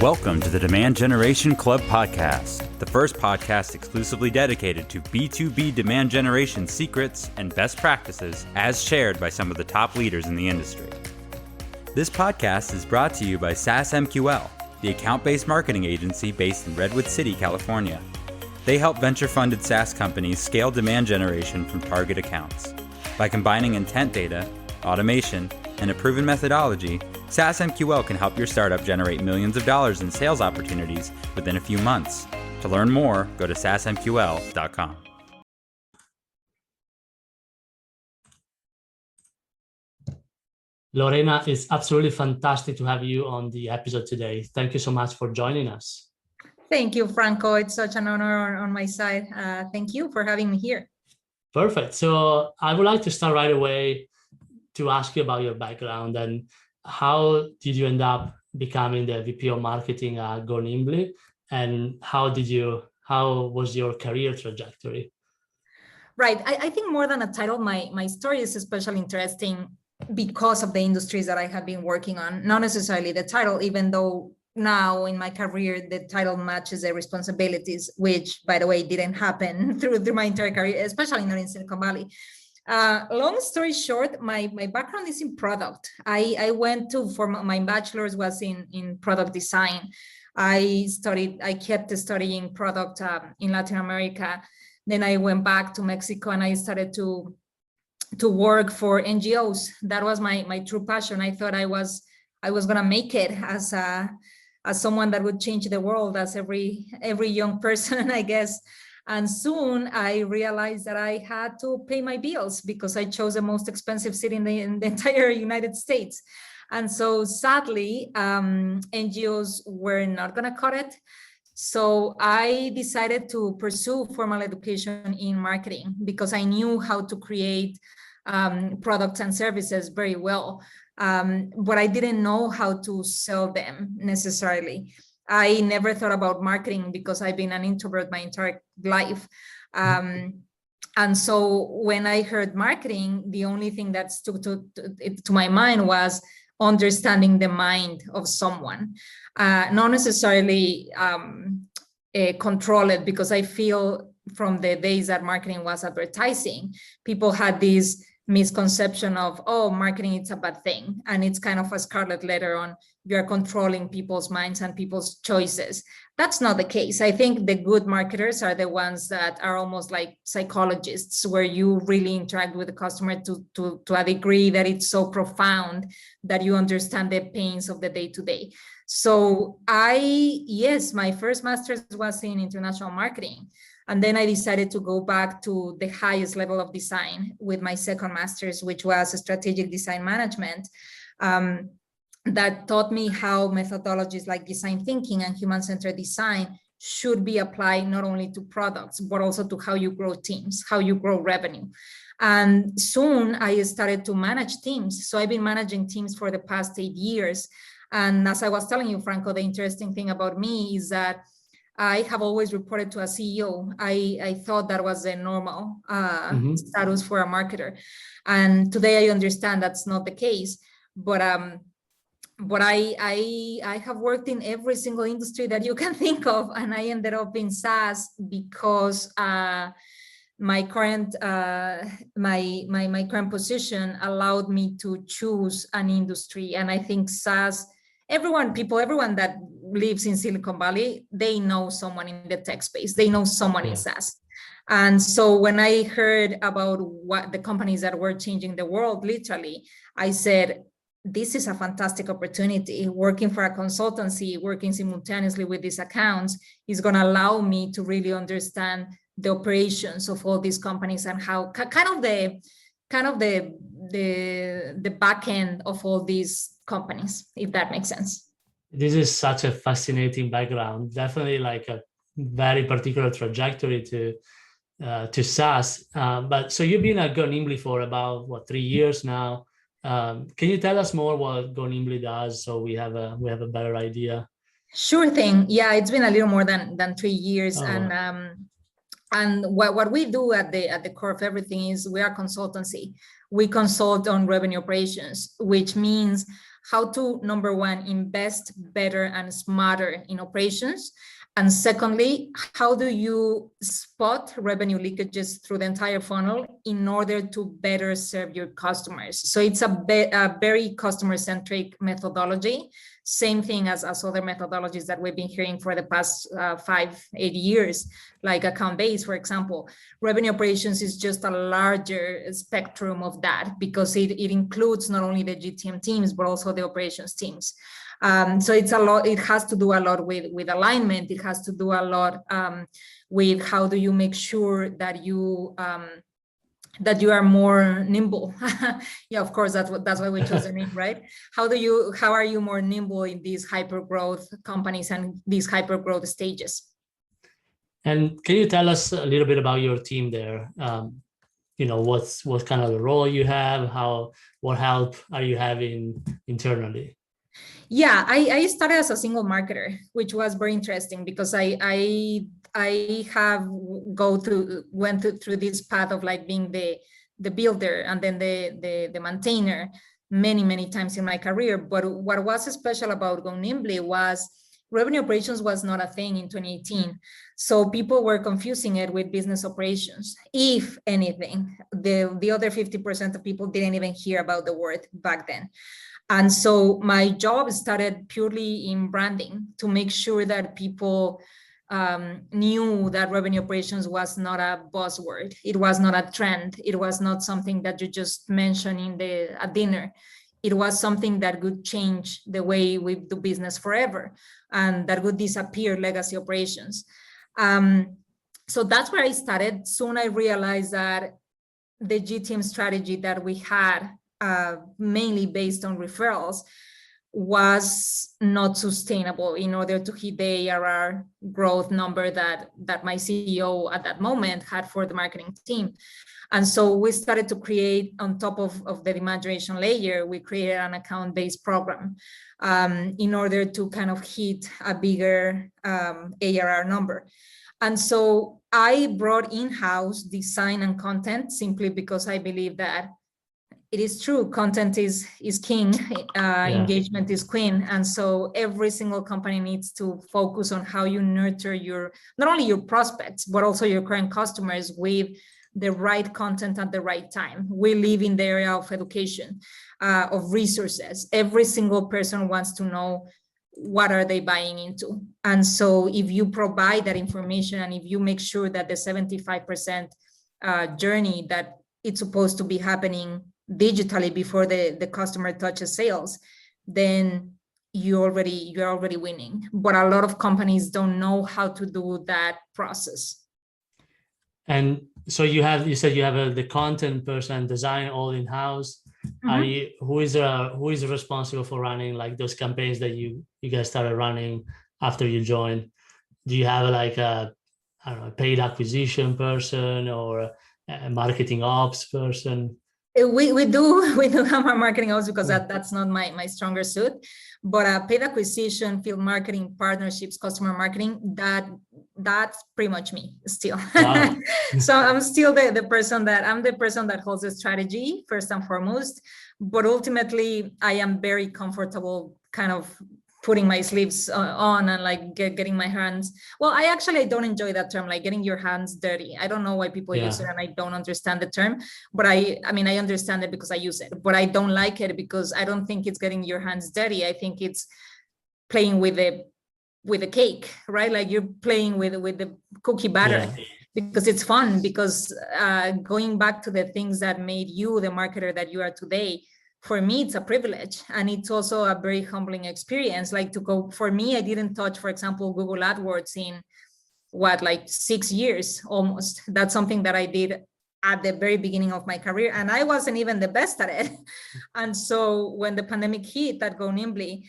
Welcome to the Demand Generation Club podcast, the first podcast exclusively dedicated to B2B demand generation secrets and best practices as shared by some of the top leaders in the industry. This podcast is brought to you by SaaS MQL, the account-based marketing agency based in Redwood City, California. They help venture-funded SaaS companies scale demand generation from target accounts. By combining intent data, automation, and a proven methodology, SaaS MQL can help your startup generate millions of dollars in sales opportunities within a few months. To learn more, go to saasmql.com. Lorena, it's absolutely fantastic to have you on the episode today. Thank you so much for joining us. Thank you, Franco. It's such an honor on my side. Thank you for having me here. Perfect. So I would like to start right away to ask you about your background and how did you end up becoming the VP of marketing at Go Nimbly, and how was your career trajectory? Right. I think more than a title, my story is especially interesting because of the industries that I have been working on, not necessarily the title, even though now in my career, the title matches the responsibilities, which, by the way, didn't happen through my entire career, especially not in Silicon Valley. Long story short, my background is in product. I went for my bachelor's was in product design. I kept studying product in Latin America. Then I went back to Mexico and I started to work for NGOs. That was my true passion. I thought I was gonna make it as someone that would change the world, as every young person, I guess. And soon I realized that I had to pay my bills because I chose the most expensive city in the entire United States. And so sadly, NGOs were not gonna cut it. So I decided to pursue formal education in marketing because I knew how to create products and services very well. But I didn't know how to sell them necessarily. I never thought about marketing because I've been an introvert my entire life. And so when I heard marketing, the only thing that stuck to my mind was understanding the mind of someone, not necessarily control it, because I feel from the days that marketing was advertising, people had this misconception of, oh, marketing, it's a bad thing. And it's kind of a scarlet letter on you're controlling people's minds and people's choices. That's not the case. I think the good marketers are the ones that are almost like psychologists, where you really interact with the customer to a degree that it's so profound that you understand the pains of the day-to-day. So my first master's was in international marketing. And then I decided to go back to the highest level of design with my second master's, which was strategic design management, that taught me how methodologies like design thinking and human-centered design should be applied not only to products, but also to how you grow teams, how you grow revenue. And soon I started to manage teams. So I've been managing teams for the past 8 years. And as I was telling you, Franco, the interesting thing about me is that I have always reported to a CEO. I thought that was a normal status for a marketer. And today I understand that's not the case. But I have worked in every single industry that you can think of. And I ended up in SaaS because my current position allowed me to choose an industry. And I think SaaS, everyone that lives in Silicon Valley, they know someone in the tech space. They know someone in SaaS. And so when I heard about what the companies that were changing the world, literally, I said, this is a fantastic opportunity. Working for a consultancy, working simultaneously with these accounts is going to allow me to really understand the operations of all these companies and how kind of the back end of all these companies, if that makes sense. This is such a fascinating background, definitely like a very particular trajectory to SaaS. But so you've been at Go Nimbly for about 3 years now. Can you tell us more what Go Nimbly does so we have a better idea? Sure thing. Yeah, it's been a little more than 3 years. And what we do at the core of everything is we are consultancy. We consult on revenue operations, which means how to, number one, invest better and smarter in operations. And secondly, how do you spot revenue leakages through the entire funnel in order to better serve your customers? So it's a very customer-centric methodology, same thing as other methodologies that we've been hearing for the past 5-8 years, like account-based, for example. Revenue operations is just a larger spectrum of that because it includes not only the GTM teams, but also the operations teams. So it's a lot. It has to do a lot with alignment. It has to do a lot with how do you make sure that you are more nimble. Yeah, of course, that's why we chose the name, right? How are you more nimble in these hyper growth companies and these hyper growth stages? And can you tell us a little bit about your team there? What kind of the role you have? What help are you having internally? Yeah, I started as a single marketer, which was very interesting because I went through this path of like being the builder and then the maintainer many times in my career. But what was special about Go Nimbly was revenue operations was not a thing in 2018. So people were confusing it with business operations. If anything, the other 50% of people didn't even hear about the word back then. And so my job started purely in branding to make sure that people knew that revenue operations was not a buzzword. It was not a trend. It was not something that you just mention at dinner. It was something that could change the way we do business forever and that would disappear legacy operations. So that's where I started. Soon I realized that the GTM strategy that we had, mainly based on referrals, was not sustainable in order to hit the ARR growth number that my CEO at that moment had for the marketing team. And so we started to create, on top of the demand generation layer, we created an account-based program in order to kind of hit a bigger ARR number. And so I brought in-house design and content simply because I believe that it is true, content is king, engagement is queen. And so every single company needs to focus on how you nurture not only your prospects, but also your current customers with the right content at the right time. We live in the area of education, of resources. Every single person wants to know what are they buying into. And so if you provide that information and if you make sure that the 75% journey that it's supposed to be happening digitally before the customer touches sales, then you're already winning. But a lot of companies don't know how to do that process. And so you said you have the content person, design all in-house. Mm-hmm. Who is responsible for running like those campaigns that you guys started running after you joined? Do you have like a paid acquisition person or a marketing ops person? We do have our marketing ops because that's not my stronger suit, but paid acquisition, field marketing, partnerships, customer marketing, that's pretty much me still. Wow. So I'm still the person that holds the strategy first and foremost, but ultimately I am very comfortable kind of putting my sleeves on and like getting my hands. Well, I don't enjoy that term, like getting your hands dirty. I don't know why people use it and I don't understand the term, but I understand it because I use it, but I don't like it because I don't think it's getting your hands dirty. I think it's playing with the cake, right? Like you're playing with the cookie batter because it's fun, because going back to the things that made you the marketer that you are today, for me, it's a privilege. And it's also a very humbling experience. Like for me, I didn't touch, for example, Google AdWords in 6 years almost. That's something that I did at the very beginning of my career. And I wasn't even the best at it. And so when the pandemic hit at Go Nimbly,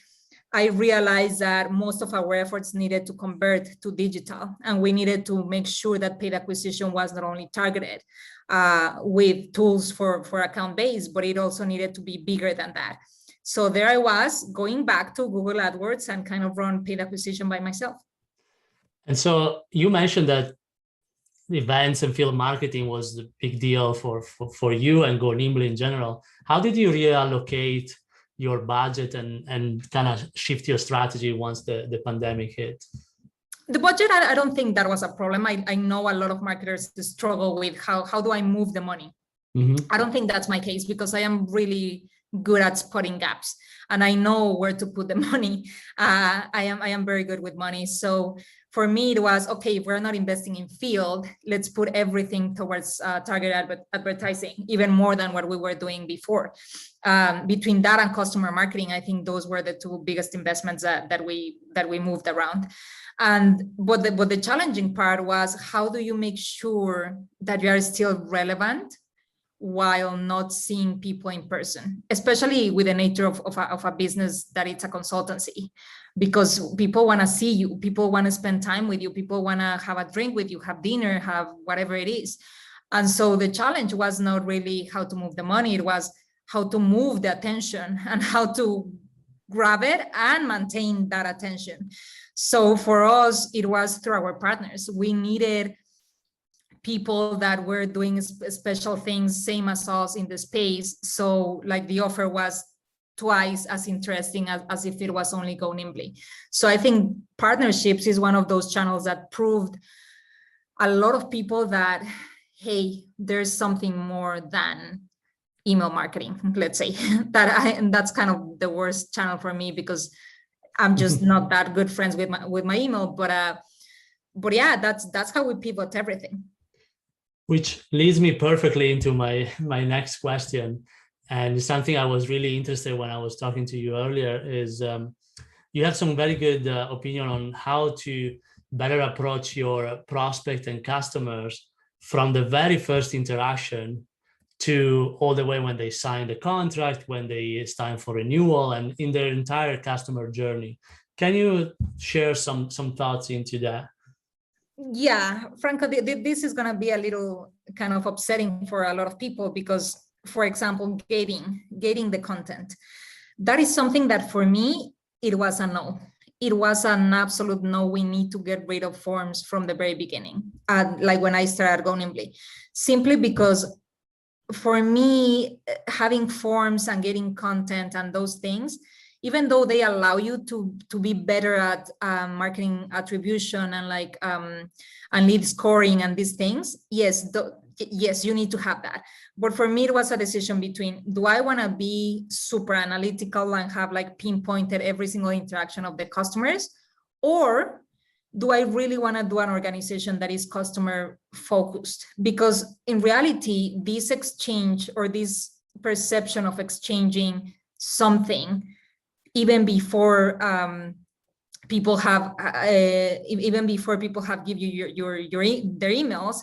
I realized that most of our efforts needed to convert to digital, and we needed to make sure that paid acquisition was not only targeted with tools for account base, but it also needed to be bigger than that. So there I was going back to Google AdWords and kind of run paid acquisition by myself. And so you mentioned that events and field marketing was the big deal for you and Go Nimbly in general. How did you reallocate your budget and kind of shift your strategy once the pandemic hit? The budget, I don't think that was a problem. I know a lot of marketers struggle with how do I move the money. I don't think that's my case, because I am really good at spotting gaps and I know where to put the money. I am very good with money. So for me, it was, okay, if we're not investing in field, let's put everything towards targeted advertising, even more than what we were doing before. Between that and customer marketing, I think those were the two biggest investments that we moved around. But the challenging part was, how do you make sure that you are still relevant while not seeing people in person, especially with the nature of a business that it's a consultancy, because people want to see you, people want to spend time with you, people want to have a drink with you, have dinner, have whatever it is. And so the challenge was not really how to move the money, it was how to move the attention and how to grab it and maintain that attention. So for us, it was through our partners. We needed people that were doing special things, same as us in the space. So like the offer was twice as interesting as if it was only Go Nimbly. So I think partnerships is one of those channels that proved a lot of people that, hey, there's something more than email marketing, let's say. And that's kind of the worst channel for me, because I'm just not that good friends with my email. But yeah, that's how we pivot everything. Which leads me perfectly into my next question. And something I was really interested when I was talking to you earlier is you have some very good opinion on how to better approach your prospect and customers from the very first interaction to all the way when they sign the contract, when it's time for renewal, and in their entire customer journey. Can you share some thoughts into that? Yeah, Franco, this is going to be a little kind of upsetting for a lot of people, because, for example, gating the content, that is something that for me, it was a no. It was an absolute no. We need to get rid of forms from the very beginning, like when I started Go Nimbly, simply because for me, having forms and getting content and those things, even though they allow you to be better at marketing attribution and and lead scoring and these things, yes, you need to have that. But for me, it was a decision between, do I want to be super analytical and have like pinpointed every single interaction of the customers, or do I really want to do an organization that is customer focused? Because in reality, this exchange or this perception of exchanging something, even before people have give you their emails,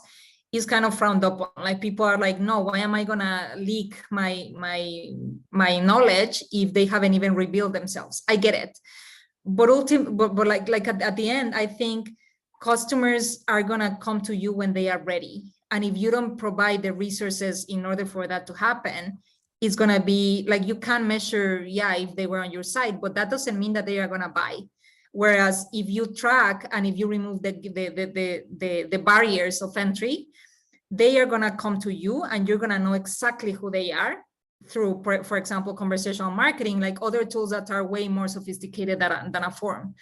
is kind of frowned upon. Like, people are like, no, why am I gonna leak my knowledge if they haven't even revealed themselves? I get it, but like at the end, I think customers are gonna come to you when they are ready, and if you don't provide the resources in order for that to happen, it's gonna be like, you can measure, yeah, if they were on your site, but that doesn't mean that they are gonna buy. Whereas if you track and if you remove the barriers of entry, they are gonna come to you and you're gonna know exactly who they are through, for example, conversational marketing, like other tools that are way more sophisticated than a form.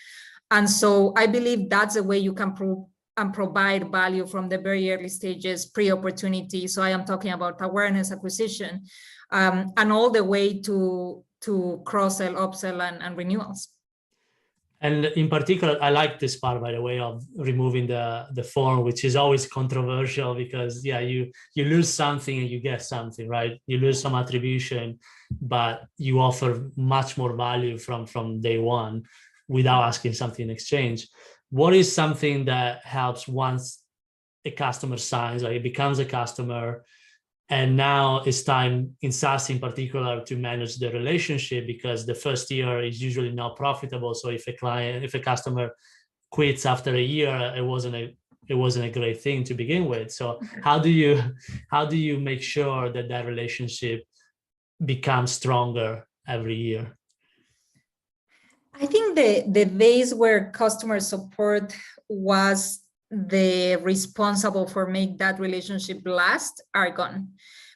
And so I believe that's the way you can prove and provide value from the very early stages, pre-opportunity. So I am talking about awareness, acquisition, and all the way to cross-sell, upsell, and renewals. And in particular, I like this part, by the way, of removing the form, which is always controversial, because yeah, you lose something and you get something, right? You lose some attribution, but you offer much more value from day one without asking something in exchange. What is something that helps once a customer signs, or it becomes a customer, and now it's time in SaaS in particular to manage the relationship, because the first year is usually not profitable. So if a customer quits after a year, it wasn't a great thing to begin with. So how do you make sure that relationship becomes stronger every year? I think the days where customer support was the responsible for make that relationship last are gone,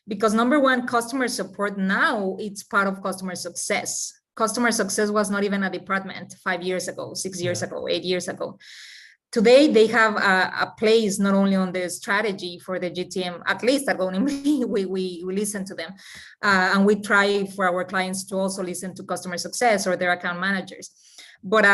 Because number one, customer support now, it's part of customer success. Customer success was not even a department 5 years ago, 6 years ago, 8 years ago. Today, they have a place not only on the strategy for the GTM, at least at Go Nimbly, we listen to them. And we try for our clients to also listen to customer success or their account managers. But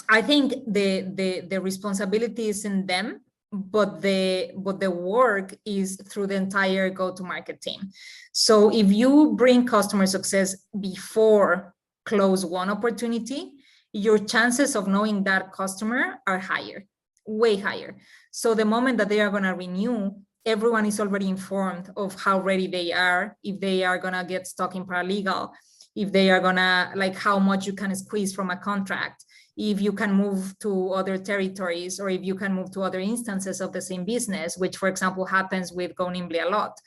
I think the responsibility is in them, but the work is through the entire go-to-market team. So if you bring customer success before close one opportunity, your chances of knowing that customer are higher, way higher. So the moment that they are going to renew, everyone is already informed of how ready they are, if they are going to get stuck in paralegal, if they are going to, like, how much you can squeeze from a contract, if you can move to other territories, or if you can move to other instances of the same business, which, for example, happens with Go Nimbly a lot.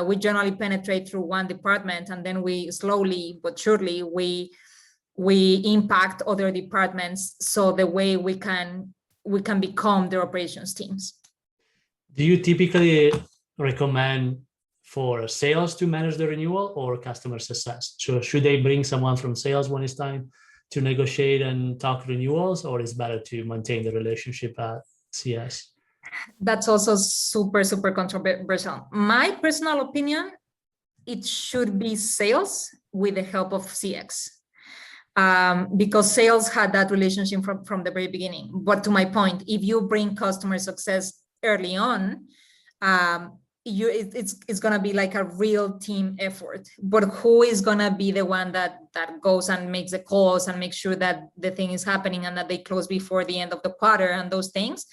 We generally penetrate through one department, and then we slowly but surely we impact other departments, so the way we can become their operations teams. Do you typically recommend for sales to manage the renewal or customer success? So should they bring someone from sales when it's time to negotiate and talk renewals, or is it better to maintain the relationship at CS? That's also super controversial. My personal opinion, it should be sales with the help of CX. Because sales had that relationship from the very beginning. But to my point, if you bring customer success early on, it's going to be like a real team effort. But who is going to be the one that goes and makes the calls and makes sure that the thing is happening and that they close before the end of the quarter and those things?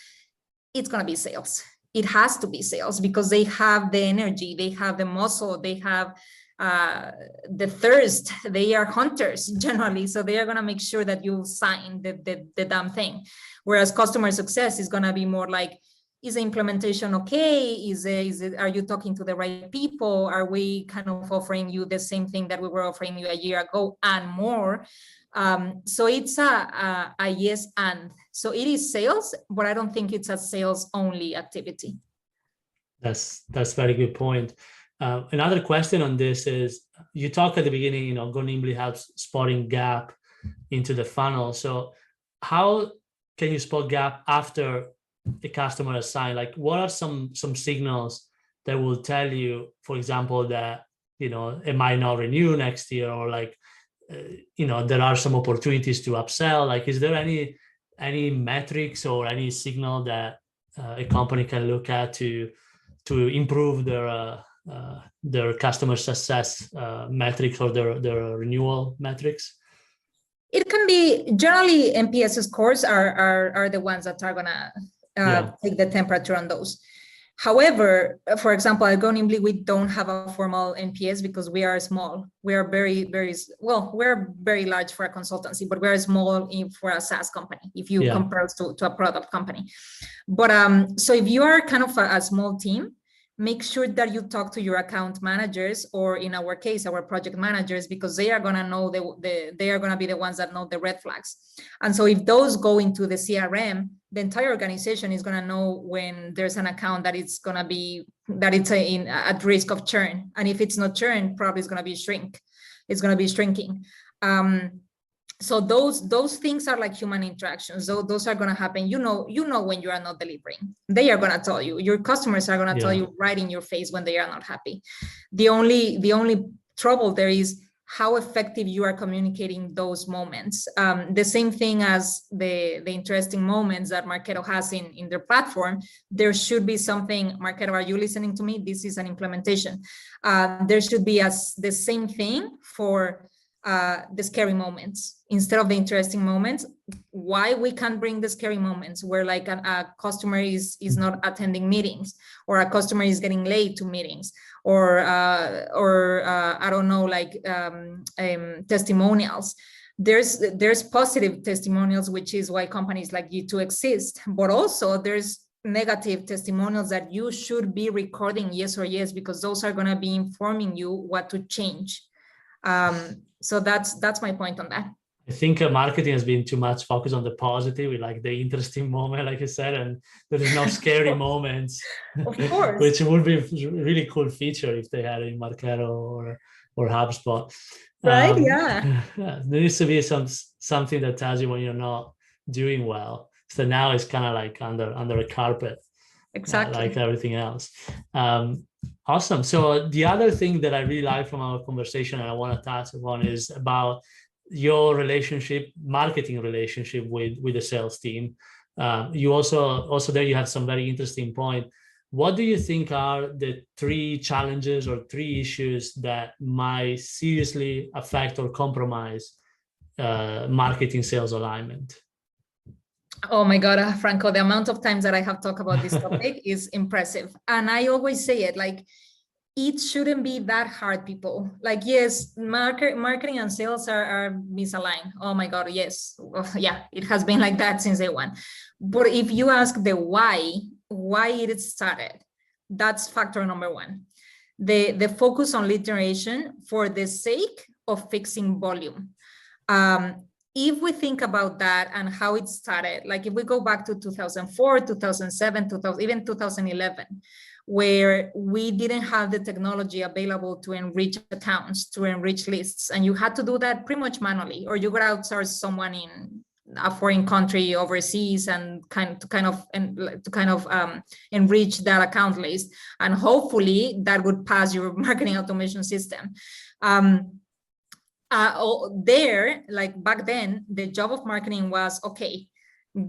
It's going to be sales. It has to be sales, because they have the energy, they have the muscle, they have the thirst. They are hunters generally, so they are going to make sure that you sign the damn thing. Whereas customer success is going to be more like, is the implementation okay? Is it, are you talking to the right people? Are we kind of offering you the same thing that we were offering you a year ago and more? So it's a yes and. So it is sales, but I don't think it's a sales only activity. That's very good point. Another question on this is, you talk at the beginning, Go Nimbly helps spotting gap into the funnel. So how can you spot gap after the customer has signed? Like, what are some signals that will tell you, for example, that, it might not renew next year, or like, there are some opportunities to upsell? Like, is there any metrics or any signal that a company can look at to improve their customer success metrics or their renewal metrics? It can be, generally NPS scores are the ones that are gonna take the temperature on those. However, for example, at Go Nimbly, we don't have a formal NPS because we are small. We are very large for a consultancy, but we're small for a SaaS company, if you compare us to a product company. But so if you are kind of a small team, make sure that you talk to your account managers, or in our case, our project managers, because they are gonna know they are gonna be the ones that know the red flags. And so if those go into the CRM, the entire organization is gonna know when there's an account that it's gonna be, that it's at risk of churn. And if it's not churn, probably it's gonna be it's gonna be shrinking. So those things are like human interactions. So those are going to happen. You know when you are not delivering. They are going to tell you. Your customers are going to tell you right in your face when they are not happy. The only trouble there is how effective you are communicating those moments. The same thing as the interesting moments that Marketo has in their platform. There should be something. Marketo, are you listening to me? This is an implementation. There should be the same thing for the scary moments instead of the interesting moments. Why we can't bring the scary moments where like a customer is not attending meetings, or a customer is getting late to meetings, or I don't know, like testimonials. There's positive testimonials, which is why companies like you2 exist, but also there's negative testimonials that you should be recording, yes or yes, because those are going to be informing you what to change. So that's my point on that. I think marketing has been too much focused on the positive, with like the interesting moment, like you said, and there is no scary moments, Of course. which would be a really cool feature if they had in Marketo or HubSpot. Right? Yeah. There needs to be something that tells you when you're not doing well. So now it's kind of like under a carpet, Exactly. like everything else. Awesome. So the other thing that I really like from our conversation and I want to touch upon is about your marketing relationship with the sales team. You also there you have some very interesting point. What do you think are the 3 challenges or 3 issues that might seriously affect or compromise marketing sales alignment? Oh my God, Franco, the amount of times that I have talked about this topic is impressive. And I always say it, like, it shouldn't be that hard, people. Like, yes, marketing and sales are misaligned. Oh my God, yes. Yeah, it has been like that since day one. But if you ask the why it started, that's factor number 1. The focus on lead generation for the sake of fixing volume. If we think about that and how it started, like if we go back to 2004, 2007, even 2011, where we didn't have the technology available to enrich accounts, to enrich lists, and you had to do that pretty much manually, or you could outsource someone in a foreign country overseas and to enrich that account list, and hopefully that would pass your marketing automation system. Like back then, the job of marketing was, okay,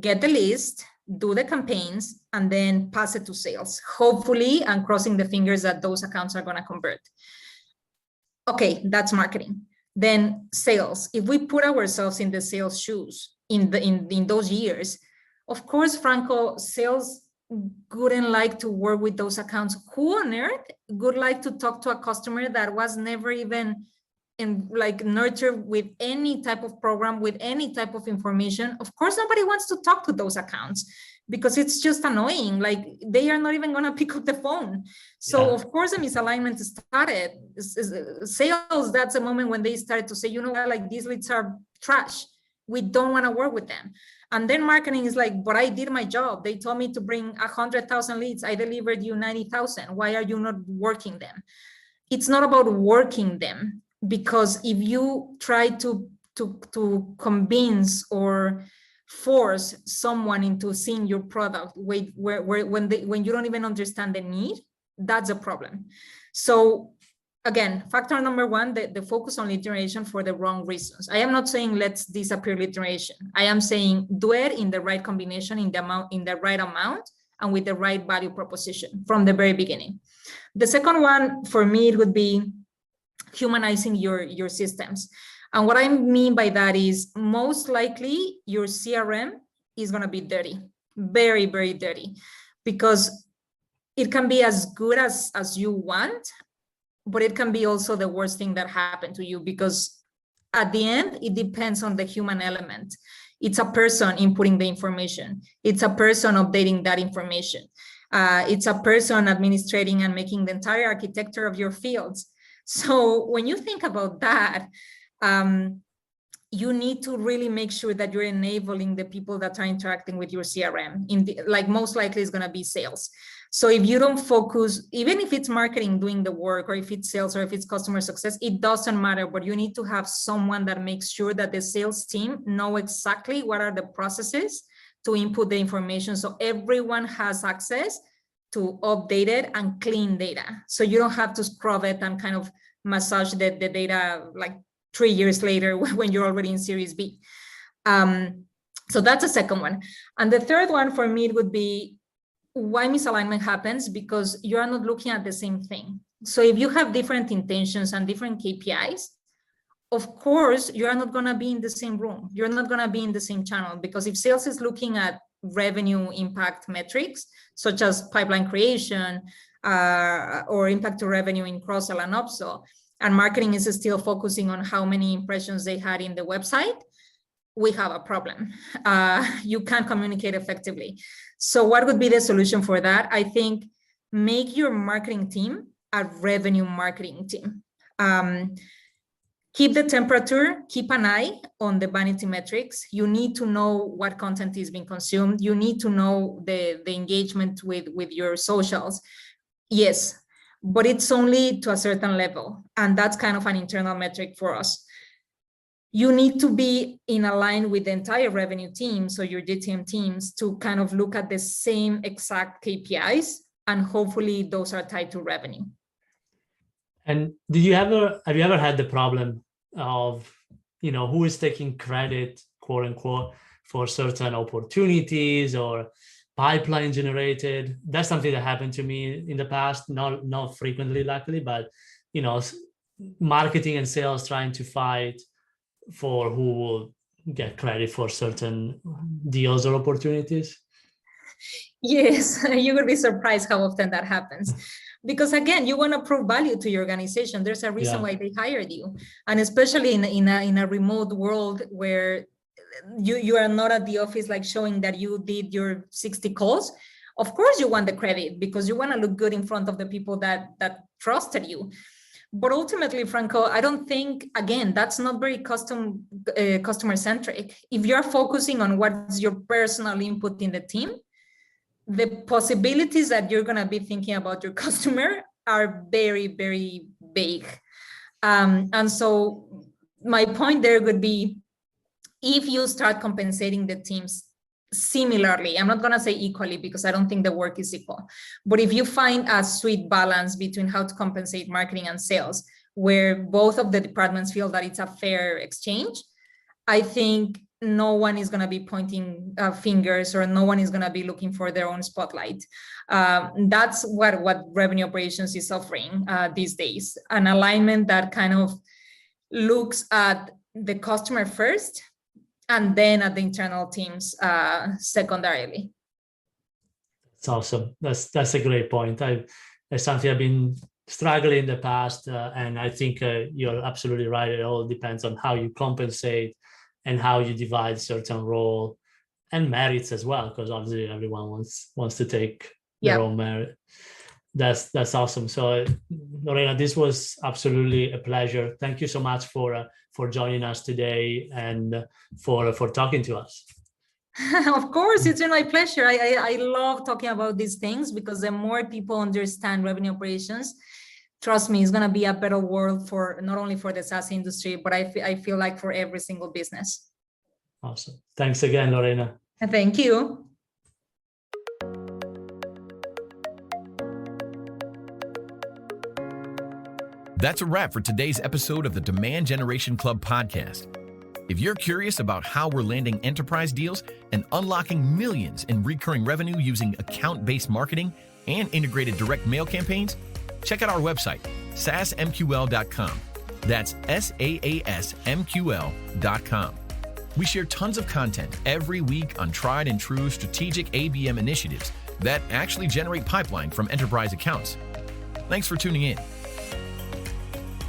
get the list, do the campaigns, and then pass it to sales. Hopefully, I'm crossing the fingers that those accounts are going to convert. Okay, that's marketing. Then sales. If we put ourselves in the sales shoes in those years, of course, Franco, sales wouldn't like to work with those accounts. Who on earth would like to talk to a customer that was never even nurtured with any type of program, with any type of information? Of course, nobody wants to talk to those accounts because it's just annoying. Like, they are not even going to pick up the phone. So of course, the misalignment started. Sales, that's a moment when they started to say, you know what, like, these leads are trash. We don't want to work with them. And then marketing is like, but I did my job. They told me to bring 100,000 leads. I delivered you 90,000. Why are you not working them? It's not about working them. Because if you try to convince or force someone into seeing your product when you don't even understand the need, that's a problem. So again, factor number 1, the focus on lead generation for the wrong reasons. I am not saying let's disappear lead generation. I am saying do it in the right combination, in the right amount, and with the right value proposition from the very beginning. The second one for me, it would be humanizing your systems. And what I mean by that is, most likely your CRM is going to be dirty, very, very dirty, because it can be as good as you want, but it can be also the worst thing that happened to you, because at the end, it depends on the human element. It's a person inputting the information. It's a person updating that information. It's a person administrating and making the entire architecture of your fields. So when you think about that, you need to really make sure that you're enabling the people that are interacting with your CRM. Most likely it's going to be sales. So if you don't focus, even if it's marketing doing the work, or if it's sales, or if it's customer success, it doesn't matter, but you need to have someone that makes sure that the sales team know exactly what are the processes to input the information, so everyone has access to updated and clean data. So you don't have to scrub it and kind of massage the data like 3 years later when you're already in Series B. So that's the second one. And the third one for me, it would be why misalignment happens, because you are not looking at the same thing. So if you have different intentions and different KPIs, of course, you are not going to be in the same room. You're not going to be in the same channel, because if sales is looking at revenue impact metrics, such as pipeline creation or impact to revenue in cross-sell and upsell, and marketing is still focusing on how many impressions they had in the website, we have a problem. You can't communicate effectively. So what would be the solution for that? I think make your marketing team a revenue marketing team. keep the temperature, keep an eye on the vanity metrics. You need to know what content is being consumed. You need to know the engagement with your socials. Yes, but it's only to a certain level. And that's kind of an internal metric for us. You need to be in line with the entire revenue team, so your DTM teams, to kind of look at the same exact KPIs, and hopefully those are tied to revenue. And have you ever had the problem of, who is taking credit, quote unquote, for certain opportunities or pipeline generated? That's something that happened to me in the past, not frequently, luckily, but, marketing and sales trying to fight for who will get credit for certain deals or opportunities. Yes, you will be surprised how often that happens. Because again, you want to prove value to your organization. There's a reason why they hired you. And especially in a remote world where you are not at the office, like showing that you did your 60 calls. Of course you want the credit because you want to look good in front of the people that trusted you. But ultimately, Franco, I don't think, again, that's not very customer centric. If you're focusing on what's your personal input in the team, the possibilities that you're going to be thinking about your customer are very, very big. And so my point there would be, if you start compensating the teams similarly, I'm not going to say equally because I don't think the work is equal, but if you find a sweet balance between how to compensate marketing and sales, where both of the departments feel that it's a fair exchange, I think no one is going to be pointing fingers, or no one is going to be looking for their own spotlight. That's what revenue operations is offering these days, an alignment that kind of looks at the customer first and then at the internal teams secondarily. That's awesome. That's a great point. That's something I've been struggling in the past, and I think you're absolutely right. It all depends on how you compensate and how you divide certain role and merits as well, because obviously everyone wants to take their own merit. That's awesome. So Lorena, this was absolutely a pleasure. Thank you so much for joining us today and for talking to us. Of course, it's been my pleasure. I love talking about these things because the more people understand revenue operations, trust me, it's going to be a better world for not only for the SaaS industry, but I feel like for every single business. Awesome. Thanks again, Lorena. Thank you. That's a wrap for today's episode of the Demand Generation Club podcast. If you're curious about how we're landing enterprise deals and unlocking millions in recurring revenue using account-based marketing and integrated direct mail campaigns, check out our website, saasmql.com. That's SAASMQL.com. We share tons of content every week on tried and true strategic ABM initiatives that actually generate pipeline from enterprise accounts. Thanks for tuning in.